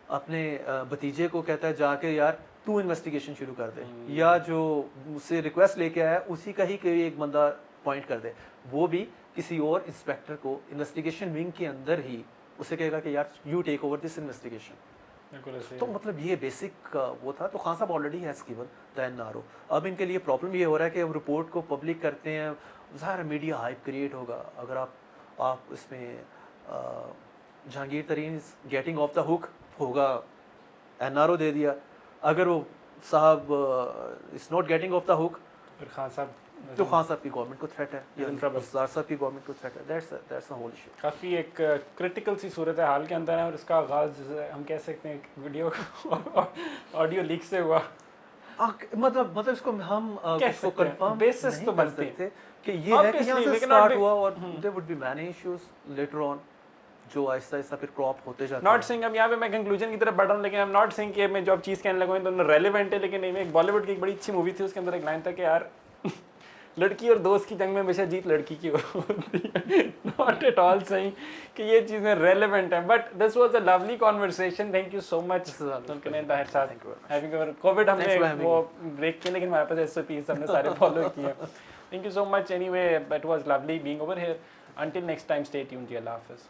اپنے بھتیجے کو کہتا ہے جا کے یار تو انویسٹیگیشن شروع کر دے، یا جو مجھ سے ریکویسٹ لے کے آیا اسی کا ہی کوئی ایک بندہ پوائنٹ کر دے. وہ بھی کسی اور انسپیکٹر کو انویسٹیگیشن ونگ کے اندر ہی اسے کہے گا کہ یار you take over this investigation. تو مطلب یہ بیسک وہ تھا. تو خان صاحب already has given the N R O. اب ان کے لیے پرابلم یہ ہو رہا ہے کہ اب رپورٹ کو پبلک کرتے ہیں، ظاہر میڈیا ہائپ کریٹ ہوگا. اگر آپ اس میں Jahangir Tareen is getting off the hook ہوگا، این آر او دے دیا. اگر وہ صاحب is not getting off the hook Khan sahab تو خان صاحب کی گورنمنٹ کو تھریٹ ہے، یا انفرابزار صاحب کی گورنمنٹ کو تھریٹ ہے. That's whole issue. کافی ایک کرٹیکل سی صورت حال کے اندر ہے اور اس کا آغاز ہم کہہ سکتے ہیں ویڈیو آڈیو لیک سے ہوا. مطلب اس کو ہم اس کو کنفرم بیسس تو بنتے تھے کہ یہ ہے کہ یہاں سے سٹارٹ ہوا اور there would be many issues later on. جو آہستہ آہستہ پھر کراپ ہوتے جاتے ناٹ سنگ اب یہاں پہ میں کنکلوژن کی طرف بڑھ رہا ہوں, لیکن ناٹ سنگ کہ میں جو اب چیز کہنے لگا ہوں تو ریلیونٹ ہے, لیکن ایک بالی ووڈ کی ایک بڑی اچھی مووی تھی, اس کے اندر ایک لائن تھا کہ یار لڑکی اور دوست کی جنگ میں ہمیشہ جیت لڑکی کی ہوتی ہے. ناٹ ایٹ آل صحیح کہ یہ چیزیں ریلیونٹ ہیں, but this was a lovely conversation. Thank you so much Tahir sahab. Covid ہم نے وہ بریک کیا, لیکن ہمارے پاس ایس او پیز ہم نے سارے فالو کیے. Thank you so much. Any way it was lovely being over here. Until next time, stay tuned. Allah Hafiz.